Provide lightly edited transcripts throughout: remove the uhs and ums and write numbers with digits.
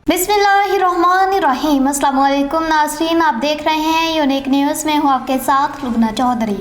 बिस्मिल्लाहिर्रहमानिर्रहीम। अस्सलाम वालेकुम नाज़रीन, आप देख रहे हैं यूनिक न्यूज़ में हूँ आपके साथ लुबना चौधरी।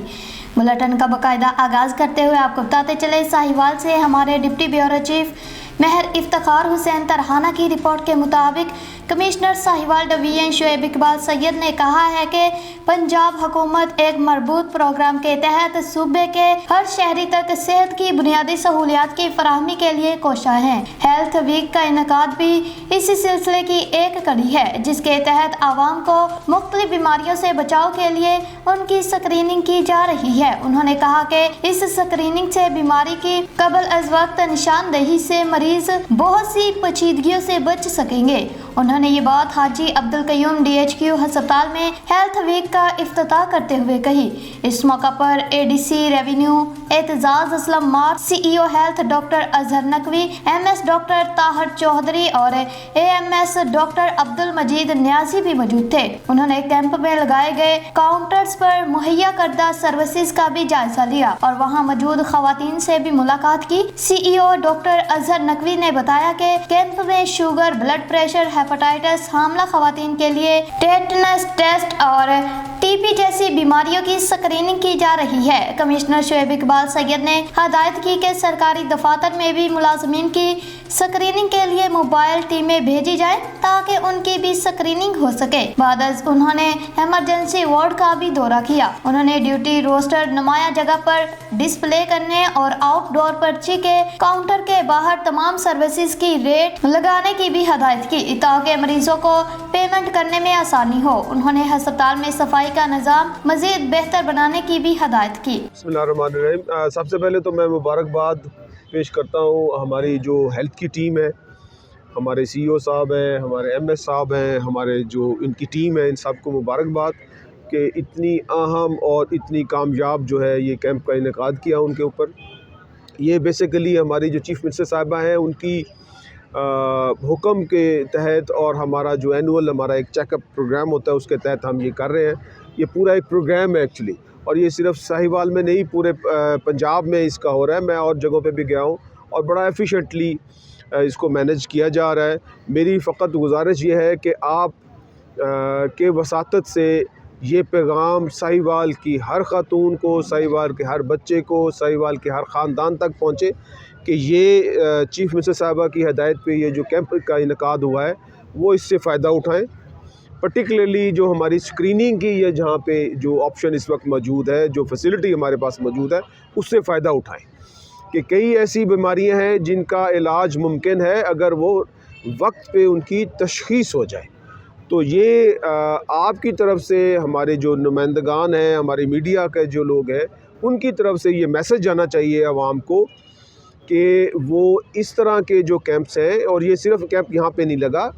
बुलेटिन का बाकायदा आगाज़ करते हुए आपको बताते चले, साहिवाल से हमारे डिप्टी ब्यूरो चीफ महर इफ्तिखार हुसैन तरहाना की रिपोर्ट के मुताबिक कमिश्नर साहिवाल डिवीजन शुएब इकबाल सैयद ने कहा है कि पंजाब हुकूमत एक मरबूत प्रोग्राम के तहत सूबे के हर शहरी तक सेहत की बुनियादी सहूलियात की फराहमी के लिए कोशा है। हेल्थ वीक का इनेकाद भी इसी सिलसिले की एक कड़ी है, जिसके तहत आवाम को मुख्तलिफ बीमारियों से बचाव के लिए उनकी स्क्रीनिंग की जा रही है। उन्होंने कहा कि इस स्क्रीनिंग से बीमारी की कबल अज वक्त निशानदेही से मरीज बहुत सी पेचीदगियों से बच सकेंगे। उन्होंने ये बात हाजी अब्दुल कयूम DHQ अस्पताल में हेल्थ वीक का इफ्तिताह करते हुए कही। इस मौका पर ADC रेवेन्यू एतजाज असलम मार, CEO health doctor Azhar Naqvi, MS doctor Tahir Chaudhry और AMS डॉक्टर अब्दुल मजीद न्याजी भी मौजूद थे। उन्होंने कैंप में लगाए गए काउंटर्स पर मुहैया करदा सर्विसेज का भी जायजा लिया और वहां मौजूद खवातीन से भी मुलाकात की। CEO डॉक्टर अजहर नकवी ने बताया कि कैंप में शुगर, ब्लड प्रेशर, हेपेटाइटिस, हामला खवातीन के लिए टेटनस टेस्ट और TB जैसी बीमारियों की स्क्रीनिंग की जा रही है। कमिश्नर शुएब इकबाल सैयद ने हदायत की कि सरकारी दफातर में भी मुलाजमीन की स्क्रीनिंग के लिए मोबाइल टीमें भेजी जाए ताकि उनकी भी स्क्रीनिंग हो सके। बाद उन्होंने इमरजेंसी वार्ड का भी दौरा किया। उन्होंने ड्यूटी रोस्टर नुमाया जगह पर डिस्प्ले करने और आउटडोर पर्ची के काउंटर के बाहर तमाम सर्विसेज की रेट लगाने की भी हदायत की ताकि मरीजों को पेमेंट करने में आसानी हो। उन्होंने अस्पताल में सफाई का निज़ाम मजीद बेहतर बनाने की भी हदायत की। बिस्मिल्लाहिर्रहमानिर्रहीम। सबसे पहले तो मैं मुबारकबाद पेश करता हूँ हमारी जो हेल्थ की टीम है, हमारे CEO साहब हैं, हमारे MS साहब हैं, हमारे जो इनकी टीम है, इन सबको मुबारकबाद कि इतनी अहम और इतनी कामयाब जो है ये कैंप का इनेकाद किया उनके ऊपर। ये बेसिकली हमारी जो चीफ मिनिस्टर साहिबा हैं उनकी हुक्म के तहत और हमारा जो एनुअल हमारा एक चेकअप प्रोग्राम होता है उसके तहत हम ये कर रहे हैं। ये पूरा एक प्रोग्राम है एक्चुअली, और ये सिर्फ साहिवाल में नहीं पूरे पंजाब में इसका हो रहा है। मैं और जगहों पे भी गया हूँ और बड़ा एफिशिएंटली इसको मैनेज किया जा रहा है। मेरी फ़कत गुजारिश ये है कि आप के वसातत से ये पैगाम साहिवाल की हर खातून को, साहिवाल के हर बच्चे को, साहिवाल के हर ख़ानदान तक पहुँचे कि ये चीफ मिनिस्टर साहिबा की हदायत पे ये जो कैंप का इनेकाद हुआ है वो इससे फ़ायदा उठाएं। पर्टिकुलरली जो हमारी स्क्रीनिंग की ये जहाँ पे जो ऑप्शन इस वक्त मौजूद है, जो फैसिलिटी हमारे पास मौजूद है, उससे फ़ायदा उठाएं कि कई ऐसी बीमारियां हैं जिनका इलाज मुमकिन है अगर वो वक्त पे उनकी तशख़ीस हो जाए। तो ये आपकी तरफ से हमारे जो नुमाइंदगान हैं, हमारे मीडिया के जो लोग हैं, उनकी तरफ से ये मैसेज जाना चाहिए आवाम को कि वो इस तरह के जो कैंप्स हैं, और ये सिर्फ कैंप यहाँ पे नहीं लगा,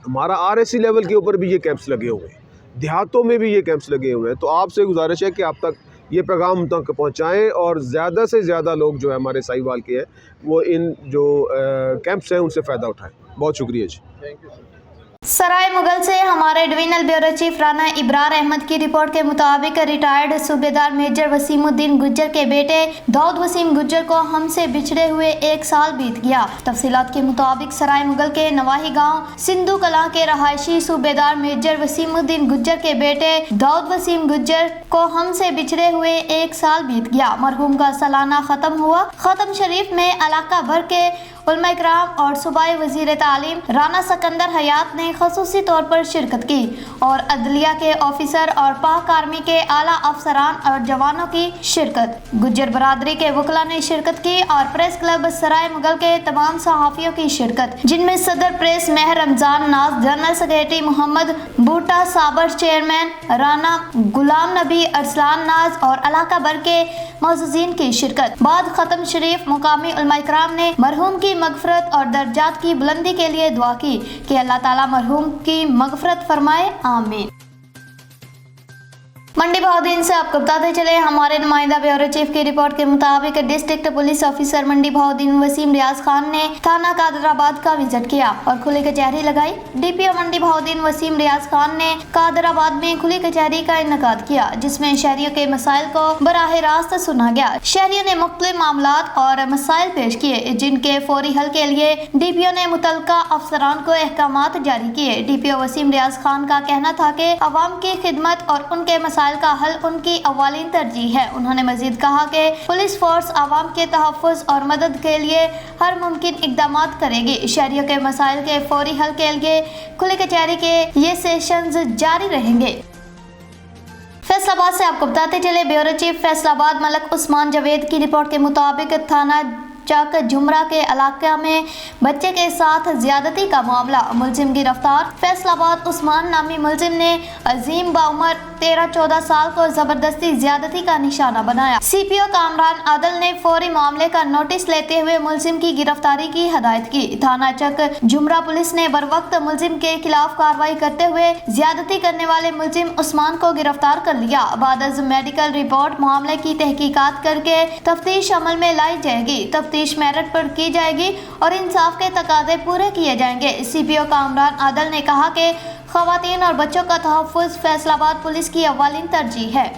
हमारा RSC लेवल के ऊपर भी ये कैंप्स लगे हुए हैं, देहातों में भी ये कैंप्स लगे हुए हैं। तो आपसे गुजारिश है कि आप तक ये पैगाम तक पहुँचाएँ और ज़्यादा से ज़्यादा लोग जो है हमारे साहिवाल के हैं वो इन जो कैंप्स हैं उनसे फ़ायदा उठाएँ। बहुत शुक्रिया जी। Thank you. सराय मुगल से हमारे divisional bureau chief Rana Ibrar Ahmed की रिपोर्ट के मुताबिक रिटायर्ड सूबेदार मेजर वसीमुद्दीन गुज्जर के बेटे दाऊद वसीम गुज्जर को हमसे बिछड़े हुए 1 साल बीत गया। तफसीलात के मुताबिक सराय मुगल के नवाही गांव सिंधु कला के रहायशी सूबेदार मेजर वसीमुद्दीन गुज्जर के बेटे दाऊद वसीम गुज्जर को हमसे बिछड़े हुए 1 साल बीत गया। मरहूम का सालाना खत्म हुआ। खत्म शरीफ में इलाका भर के उलमा इकराम और सूबाई वजीर तालीम राना सिकंदर हयात ने खसूसी तौर पर शिरकत की और अदलिया के ऑफिसर और पाक आर्मी के आला अफसरान और जवानों की शिरकत। गुज्जर बरादरी के वकला ने शिरकत की और प्रेस क्लब सराय मुगल के तमाम सहाफ़ियों की शिरकत, जिनमें सदर प्रेस महर रमजान नाज, जनरल सेक्रेटरी मोहम्मद बूटा साबर, चेयरमैन राना गुलाम नबी अरसलान नाज और इलाका भर के मौजूदीन की शिरकत। बाद खत्म शरीफ मुकामी उलमा इकराम ने मरहूम की मगफरत और दर्जात की बुलंदी के लिए दुआ की कि अल्लाह ताला मरहूम की मगफरत फरमाए। आमीन। मंडी भाउदीन से आपको बताते चले हमारे नुमाइंदा ब्यूरो चीफ की रिपोर्ट के मुताबिक डिस्ट्रिक्ट पुलिस ऑफिसर मंडी भाउदीन वसीम रियाज खान ने थाना कादराबाद का विजिट किया और खुली कचहरी लगाई। डीपीओ मंडी भाउदीन वसीम रियाज खान ने कादराबाद में खुली कचहरी का इनेकाद किया, जिसमें शहरियों के मसाइल को बराह रास्त सुना गया। शहरियों ने मुख्तलिफ मामलात और मसाइल पेश किए, जिनके फौरी हल के लिए डीपीओ ने मुतल्लिका अफसरान को अहकामात जारी किए। डीपीओ वसीम रियाज खान का कहना था कि अवाम की खिदमत और उनके मसाइल का हल उनकी अव्वलीन तरजीह है। उन्होंने मजीद कहा कि पुलिस फोर्स आवाम के तहफ़्फ़ुज़ और मदद के लिए हर मुमकिन इक़दामात करेगी। शहरियों के मसाइल के फौरी हल के लिए खुली कचहरी के ये सेशंस जारी रहेंगे। फैसलाबाद से आपको बताते चले ब्यूरो चीफ फैसलाबाद मलक उस्मान जावेद की रिपोर्ट के मुताबिक थाना चक जुमरा के इलाके में बच्चे के साथ ज्यादती का मामला, मुलजिम गिरफ्तार। फैसलाबाद उस्मान नामी मुलजिम ने अजीम बाउमर 13-14 साल को जबरदस्ती ज्यादती का निशाना बनाया। सीपीओ कामरान आदल ने फौरी मामले का नोटिस लेते हुए मुलजिम की गिरफ्तारी की हदायत की। थाना चक जुमरा पुलिस ने बर वक्त मुलजिम के खिलाफ कार्रवाई करते हुए ज्यादती करने वाले मुलजिम उस्मान को गिरफ्तार कर लिया। बाद मेडिकल रिपोर्ट मामले की तहकीकात करके तफ्तीश अमल में लाई जाएगी। तफ्तीश मेरिट पर की जाएगी और इंसाफ के तकाजे पूरे किए जाएंगे। सीपीओ कामरान आदल ने कहा कि खवातीन और बच्चों का तहफ़्फ़ुज़ फैसलाबाद पुलिस की अव्वलीन तरजीह है।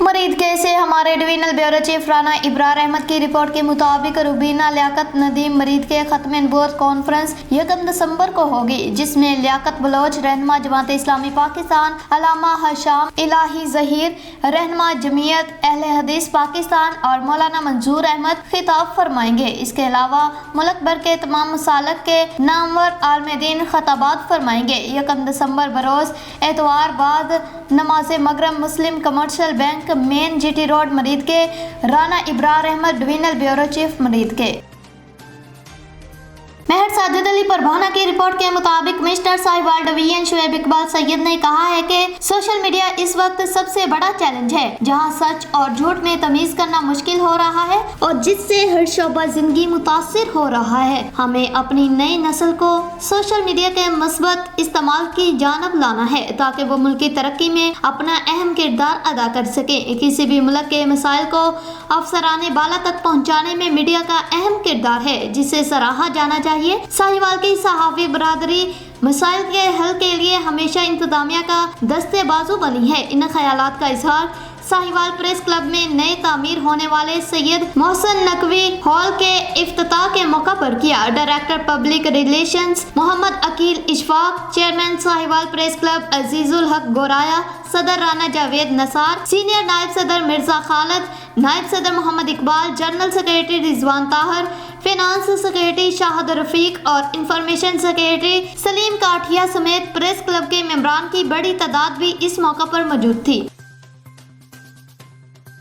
मरीद के से हमारे divisional bureau chief Rana Ibrar Ahmed की रिपोर्ट के मुताबिक रुबीना लियाकत नदीम मरीद के खत्म नबूवत कॉन्फ्रेंस 1 दिसंबर को होगी, जिसमें लियाकत बलोच रहनुमा जमात इस्लामी पाकिस्तान, अलामा हशाम इलाही जहीर रहनुमा जमीयत अहले हदीस पाकिस्तान और मौलाना मंजूर अहमद खिताब फरमाएंगे। इसके अलावा मुल्क भर के तमाम मसालक के नामवर आलमदीन खताबात फरमाएंगे। 1 दिसंबर बरोज एतवार बाद नमाज मगरिब Muslim commercial bank main GT road Muridke Rana Ibrar Ahmed divisional bureau chief Muridke. Mehar Sajid Ali परभाना की रिपोर्ट के मुताबिक मिस्टर साहिवाल डिवीजन शुएब इकबाल सैयद ने कहा है कि सोशल मीडिया इस वक्त सबसे बड़ा चैलेंज है, जहां सच और झूठ में तमीज करना मुश्किल हो रहा है और जिससे हर शोबा जिंदगी मुतासिर हो रहा है। हमें अपनी नई नस्ल को सोशल मीडिया के मस्बत इस्तेमाल की जानब लाना है, ताकि वो मुल्क की तरक्की में अपना अहम किरदार अदा कर सके। किसी भी मुल्क के मसाइल को अफसराने बाला तक पहुँचाने में मीडिया का अहम किरदार है, जिसे सराहा जाना चाहिए। साहिवाल की सहाफ़ी बरादरी मसाइल के हल के लिए हमेशा इंतजामिया का दस्ते बाजू बनी है। इन ख्यालात का इजहार साहिवाल प्रेस क्लब में नए तामीर होने वाले सैयद मोहसिन नकवी हॉल के इफ्तिताह के मौका पर किया। Director public relations Mohammad Aqeel Ishfaq, chairman Sahiwal press club Azizul Haq Goraya, सदर राना जावेद नसार, सीनियर नायब सदर मिर्जा खालिद, नायब सदर Mohammad Iqbal, general secretary Rizwan Tahir, finance secretary Shahid Rafique और इंफॉर्मेशन सेक्रेटरी सलीम काठिया समेत प्रेस क्लब के मेंबरान की बड़ी तादाद भी इस मौका पर मौजूद थी।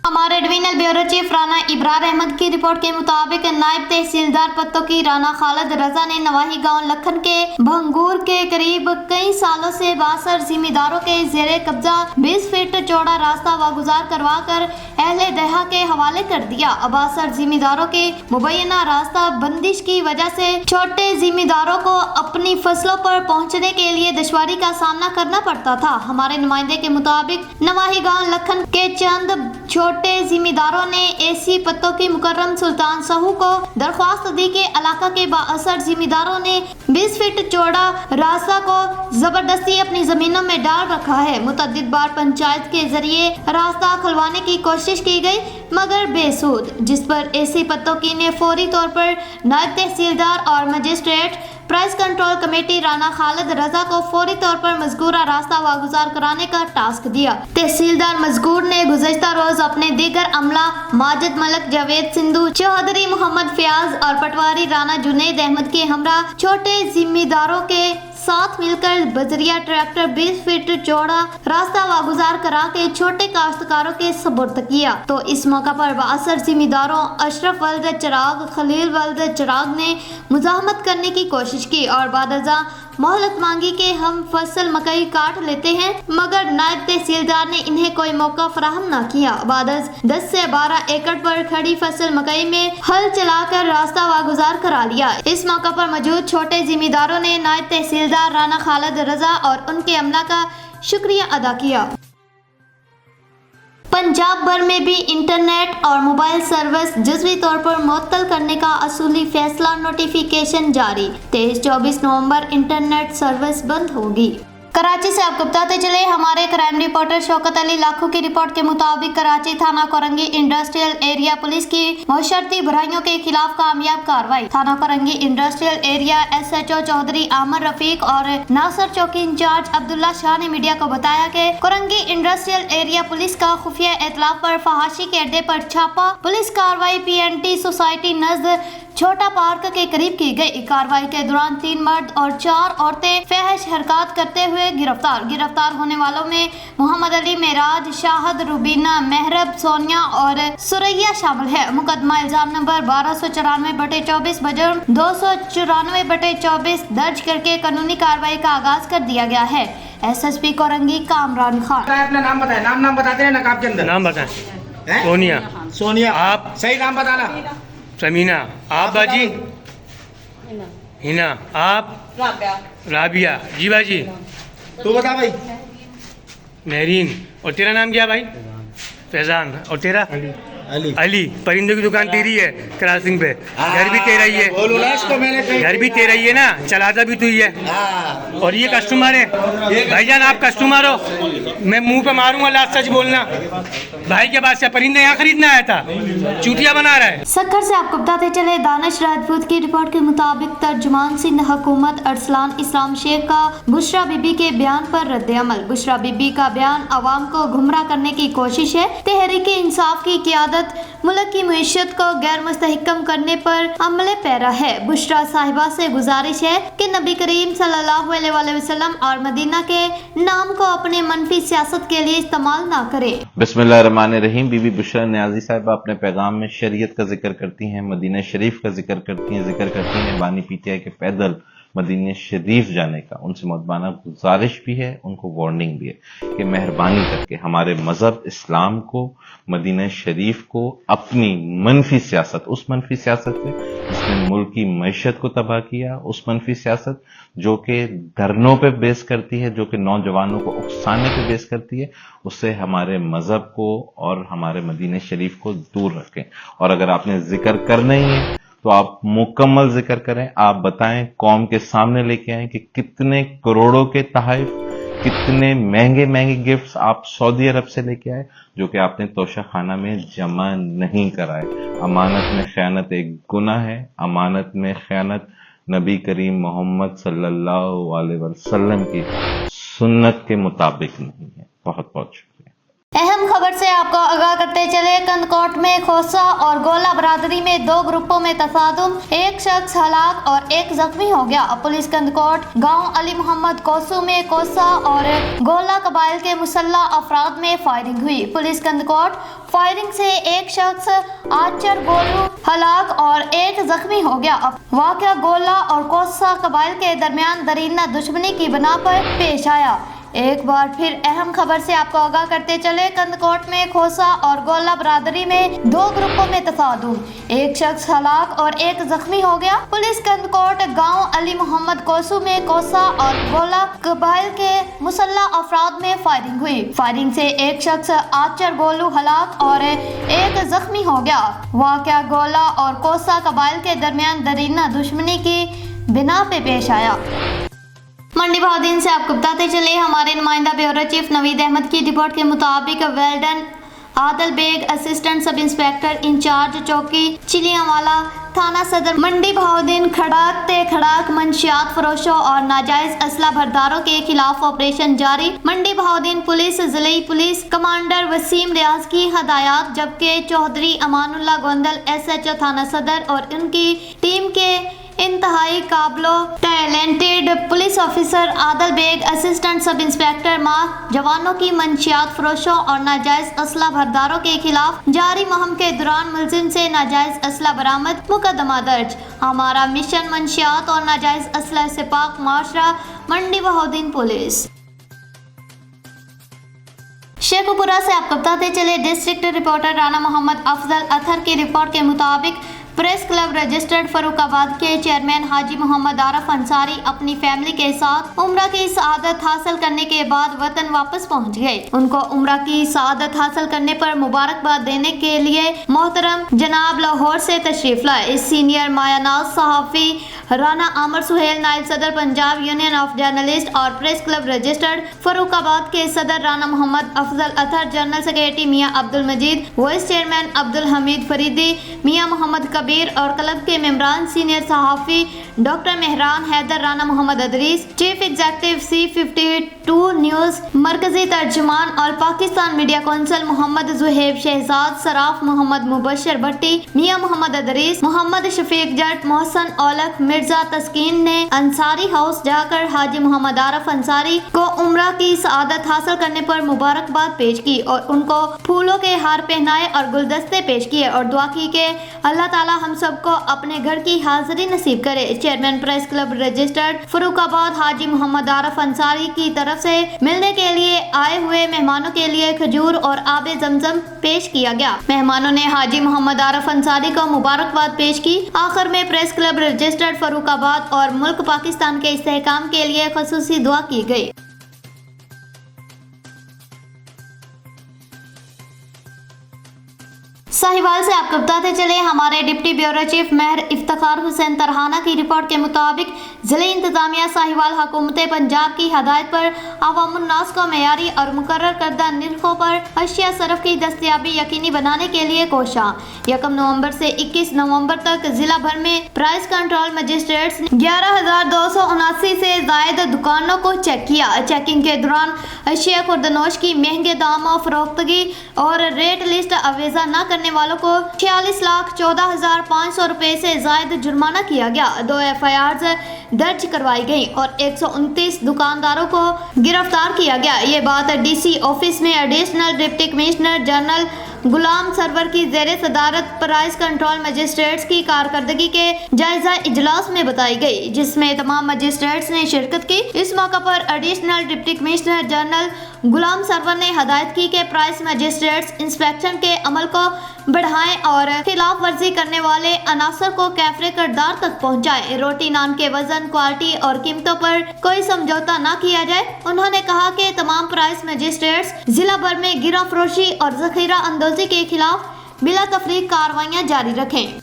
हमारे divisional bureau chief Rana Ibrar Ahmed की रिपोर्ट के मुताबिक नायब तहसीलदार पत्तों की राना खालिद रजा ने नवाही गांव लखन के भंगूर के करीब कई सालों से बासर जिम्मेदारों के जेरे कब्जा 20 फीट चौड़ा रास्ता वागुजार करवा कर अहले दहा के हवाले कर दिया। बासर जिम्मेदारों के मुबैना रास्ता बंदिश की वजह से छोटे जिम्मेदारों को अपनी फसलों पर पहुँचने के लिए दुश्वारी का सामना करना पड़ता था। हमारे नुमाइंदे के मुताबिक नवाही गाँव लखन के चंद छोटे जिम्मेदारों ने एसी पत्तों की मुकर्रम सुल्तान सहू को दरख्वास्त दी कि इलाका के बाअसर जिम्मेदारों ने 20 फीट चौड़ा रास्ता को जबरदस्ती अपनी जमीनों में डाल रखा है। मुतअद्दिद बार पंचायत के जरिए रास्ता खुलवाने की कोशिश की गई, मगर बेसूद, जिस पर एसी पत्तों की ने फौरी तौर पर नायब तहसीलदार और magistrate price control committee Rana Khalid Raza को फौरी तौर पर मजकूरा रास्ता वागुजार कराने का टास्क दिया। तहसीलदार मजकूर ने गुज़श्ता रोज अपने दीगर अमला माजिद मलक, जावेद सिंधु, चौधरी मोहम्मद फयाज और पटवारी राना जुनैद अहमद के हमरा छोटे जिम्मेदारों के साथ मिलकर बजरिया ट्रैक्टर 20 फीट चौड़ा रास्ता वागुजार करा के छोटे काश्तकारों के सुपुर्द किया। तो इस मौका पर बाअसर जिम्मेदारों अशरफ वल्द चिराग, खलील वल्द चिराग ने मुजाहमत करने की कोशिश की और बादजा मोहलत मांगी कि हम फसल मकई काट लेते हैं, मगर नायब तहसीलदार ने इन्हें कोई मौका फराहम न किया। बादज 10 से 12 एकड़ पर खड़ी फसल मकई में हल चलाकर रास्ता वागुजार करा लिया। इस मौका पर मौजूद छोटे जिम्मेदारों ने नायब तहसीलदार राना खालिद रजा और उनके अमला का शुक्रिया अदा किया। पंजाब भर में भी इंटरनेट और मोबाइल सर्विस जुज़वी तौर पर मुअत्तल करने का असूली फैसला, नोटिफिकेशन जारी। 23-24 नवंबर इंटरनेट सर्विस बंद होगी। कराची से आपको बताते चले हमारे क्राइम रिपोर्टर शौकत अली लाखों की रिपोर्ट के मुताबिक कराची थाना कोरंगी इंडस्ट्रियल एरिया पुलिस की मुशर्रती बुराइयों के खिलाफ कामयाब कार्रवाई। थाना Korangi industrial area SHO Chaudhry Aamir Rafique और नासर चौकी इंचार्ज अब्दुल्ला शाह ने मीडिया को बताया कि कोरंगी इंडस्ट्रियल एरिया पुलिस का खुफिया इतलाफ पर फहाशी के अड्डे पर छापा। पुलिस कार्रवाई PNT सोसाइटी नज़द छोटा पार्क के करीब की गई। कार्रवाई के दौरान 3 मर्द और 4 औरतें फहश हरकत करते हुए गिरफ्तार होने वालों में मोहम्मद अली, मेराज, शाहद, रुबीना, मेहरब, सोनिया और सुरैया शामिल है। मुकदमा इल्जाम नंबर 1294/24 बजर 294/24 दर्ज करके कानूनी कार्रवाई का आगाज कर दिया गया है। SSP कोरंगी कामरान खान। अपना नाम बताए, नाम बताते हैं नकाब के अंदर। नाम बताएं। सोनिया। आप? सही नाम बताना। समीना। आप बाजी? हिना। आप? राबिया। जी बाजी। तू बता भाई। महरीन। और तेरा नाम क्या भाई? फैजान। और तेरा? अली। परिंदों की दुकान तेरी है क्रॉसिंग पे। घर भी तेरा ही है। बोलू ना इसको, मैंने घर भी तेरा ही है ना, चलाता भी तू ही है। और ये कस्टमर है भाईजान, आप कस्टमर हो, मैं मुंह पे मारूंगा, लास्ट सच बोलना। भाई के पास से परिंदे यहाँ खरीदना आया था, चूतिया बना रहा है। सक्कर से आपको बताते चले दानिश राजपूत की रिपोर्ट के मुताबिक तर्जुमान सिंध हुकूमत अरसलान इस्लाम शेख का बुशरा बीबी के बयान पर रद्द-ए-अमल। बुशरा बीबी का बयान अवाम को गुमराह करने की कोशिश है। तहरीक इंसाफ की क़यादत मुल्क की मईशत को गैर मुस्तहकम करने पर अमल पैरा है। बुशरा साहिबा से गुजारिश है कि नबी करीम सल्लल्लाहु अलैहि वसल्लम और मदीना के नाम को अपने मनफी सियासत के लिए इस्तेमाल ना करे। बिस्मिल्लाहिर्रहमानिर्रहीम। बीबी बुशरा नियाज़ी साहिबा अपने पैगाम में शरीयत का जिक्र करती हैं, मदीना शरीफ का जिक्र करती हैं, बानी PTI के पैदल मदीना शरीफ जाने का उनसे मुतबाना गुजारिश भी है, उनको वार्निंग भी है कि मेहरबानी करके हमारे मज़हब इस्लाम को, मदीना शरीफ को अपनी मनफी सियासत, उस मनफी सियासत से जिसने मुल्क की मईशत को तबाह किया, उस मनफी सियासत जो कि धरनों पे बेस करती है, जो कि नौजवानों को उकसाने पे बेस करती है, उससे हमारे मज़हब को और हमारे मदीना शरीफ को दूर रखें। और अगर आपने जिक्र करना ही है तो आप मुकम्मल जिक्र करें। आप बताएं, कौम के सामने लेके आएं कि कितने करोड़ों के तोहफे, कितने महंगे महंगे गिफ्ट्स आप सऊदी अरब से लेके आए, जो कि आपने तोशा खाना में जमा नहीं कराए। अमानत में खयानत एक गुनाह है। अमानत में खयानत नबी करीम मोहम्मद सल्लल्लाहु अलैहि वसल्लम की सुन्नत के मुताबिक नहीं है। बहुत बहुत शुक्रिया। अहम खबर से आपको आगाह करते चले कंदकोट में खोसा और गोला बरादरी में 2 ग्रुपों में तसादुम, एक शख्स हलाक और एक जख्मी हो गया। पुलिस कंदकोट गांव अली मोहम्मद कोसू में कोसा और गोला कबाइल के मुसल्ला अफराद में फायरिंग हुई। पुलिस कंदकोट फायरिंग से एक शख्स आचर गोलू हलाक और एक जख्मी हो गया। वाकया गोला और कोसा कबाइल के दरमियान दरीना दुश्मनी की बिना पर पेश आया। एक बार फिर अहम खबर से आपको आगाह करते चले कंदकोट में खोसा और गोला बरादरी में 2 ग्रुपों में तसादुम, एक शख्स हलाक और एक जख्मी हो गया। पुलिस कंदकोट गांव अली मोहम्मद कोसू में कोसा और गोला कबाइल के मुसल्ला अफराद में फायरिंग हुई। फायरिंग से एक शख्स आचर गोलू हलाक और एक जख्मी हो गया। वाकया गोला और कोसा कबाइल के दरमियान दरीना दुश्मनी की बिना पे पेश आया। मंडी भावदीन से आपको बताते चले हमारे नुमाइंदा ब्यूरो चीफ नवीद अहमद की रिपोर्ट के मुताबिक well done Adil Baig assistant sub inspector incharge चौकी चिलियावाला थाना सदर मंडी भावदीन खड़ाक मंशियात फरोशों और नाजायज असला भरदारों के खिलाफ ऑपरेशन जारी। मंडी भावदीन पुलिस जिले पुलिस कमांडर वसीम रियाज की हदायत, जबकि चौधरी अमानुल्लाह गोंदल SHO थाना सदर और उनकी टीम के इंतहाई काबिलो talented police officer Adil Baig assistant sub inspector माह जवानों की मंशियात फरोशों और नाजायज असला भरदारों के खिलाफ जारी मुहिम के दौरान मुलजिम से नाजायज असला बरामद, मुकदमा दर्ज। हमारा मिशन मंशियात और नाजायज असला से पाक माशरा, मंडी बहाउद्दीन पुलिस। शेखुपुरा से आपको बताते चले डिस्ट्रिक्ट रिपोर्टर राना मोहम्मद अफजल अथर की रिपोर्ट के मुताबिक प्रेस क्लब रजिस्टर्ड फरुखाबाद के चेयरमैन हाजी मोहम्मद आरफ अंसारी अपनी फैमिली के साथ उम्रा की सआदत हासिल करने के बाद वतन वापस पहुंच गए। उनको उम्रा की सआदत हासिल करने पर मुबारकबाद देने के लिए मोहतरम जनाब लाहौर से तशरीफ लाए। सीनियर मायानाज सहाफ़ी राना आमर सुहेल, नायब सदर पंजाब यूनियन ऑफ जर्नलिस्ट और प्रेस क्लब रजिस्टर्ड फरुखाबाद के सदर Rana Mohammad Afzal Attar, general secretary Mian Abdul Majeed, vice chairman Abdul Hameed Faridi, Mian Mohammad Kabir और क्लब के मेंबरान सीनियर सहाफ़ी doctor Mehran Haider, Rana Mohammad Idrees, chief executive C52 news, मरकजी तर्जुमान और पाकिस्तान मीडिया कौंसिल मोहम्मद जुहेब शहजाद, सराफ मोहम्मद मुबशर भट्टी, मियां मोहम्मद अदरीस, मोहम्मद शफीक जट, मोहसन औलख, मिर्जा तस्कीन ने अंसारी हाउस जाकर हाजी मोहम्मद आरफ अंसारी को उम्रा की सआदत हासिल करने पर मुबारकबाद पेश की और उनको फूलों के हार पहनाए और गुलदस्ते पेश किए और दुआ की कि अल्लाह ताला हम सबको अपने घर की हाजिरी नसीब करे। Chairman press club registered Farrukhabad Haji Mohammad Arif Ansari की तरफ से मिलने के लिए आए हुए मेहमानों के लिए खजूर और आबे जमजम पेश किया गया। मेहमानों ने हाजी मोहम्मद आरफ अंसारी को मुबारकबाद पेश की। आखिर में प्रेस क्लब रजिस्टर्ड फरुखाबाद और मुल्क पाकिस्तान के इस्तेहकाम के लिए खसूसी दुआ की गई। साहिवाल से आपको बताते चले, हमारे डिप्टी ब्यूरो चीफ मेहर इफ्तिखार हुसैन तरहाना की रिपोर्ट के मुताबिक ज़िले इंतजामिया साहिवाल हुकूमत पंजाब की हदायत पर अवामुन्नास को मेयारी और मुकर्रर करदा निर्खों पर अशिया सरफ की दस्तयाबी यकीनी बनाने के लिए कोशा 1 नवंबर से 21 नवंबर तक जिला भर में प्राइस कंट्रोल मजिस्ट्रेट्स 11,279 से जायद दुकानों को चेक किया। चेकिंग के दौरान अशिया खुर्दनोश की महंगे दामों फरोख्तगी और रेट लिस्ट अवेजा न करने वालों को 46,14,500 रुपए से जायद जुर्माना किया गया। 2 FIRs दर्ज करवाई गई और 129 दुकानदारों को गिरफ्तार किया गया। ये बात DC ऑफिस में एडिशनल डिप्टी कमिश्नर जनरल गुलाम सरवर की ज़ेरे सदारत प्राइस कंट्रोल मजिस्ट्रेट्स की कारकर्दगी के जायजा इजलास में बताई गई, जिसमें तमाम मजिस्ट्रेट्स ने शिरकत की। इस मौका पर एडिशनल डिप्टी कमिश्नर जनरल गुलाम सरवर ने हदायत की कि प्राइस मजिस्ट्रेट्स इंस्पेक्शन के अमल को बढ़ाएं और खिलाफ वर्जी करने वाले अनासर को कैफरे किरदार तक पहुंचाएं। रोटी नान के वजन, क्वालिटी और कीमतों पर कोई समझौता न किया जाए। उन्होंने कहा कि तमाम प्राइस मजिस्ट्रेट्स जिला भर में गिरा फरोशी और जखीरा अंदोजी के खिलाफ बिला तफरीक कार्रवाइयां जारी रखें।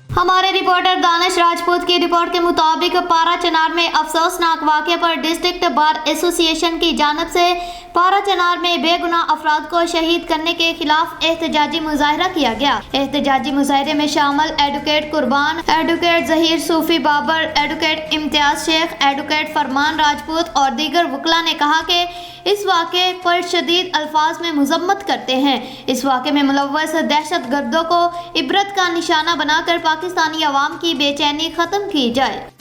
हमारे रिपोर्टर दानिश राजपूत की रिपोर्ट के मुताबिक पारा चनार में अफसोसनाक वाक़े पर डिस्ट्रिक्ट बार एसोसिएशन की जानिब से पारा चनार में बेगुनाह अफराद को शहीद करने के खिलाफ एहतजाजी मुजाहरा किया गया। एहतजाजी मुजाहरे में शामिल एडवोकेट कुर्बान, एडवोकेट जहीर सूफी बाबर, एडवोकेट इम्तियाज शेख, एडवोकेट फरमान राजपूत और दीगर वकला ने कहा कि इस वाक़े पर शदीद अल्फाज में मजम्मत करते हैं। इस वाक़े में मुलव्वस दहशत गर्दों को इबरत का निशाना बनाकर पाकिस्तानी अवाम की बेचैनी ख़त्म की जाए।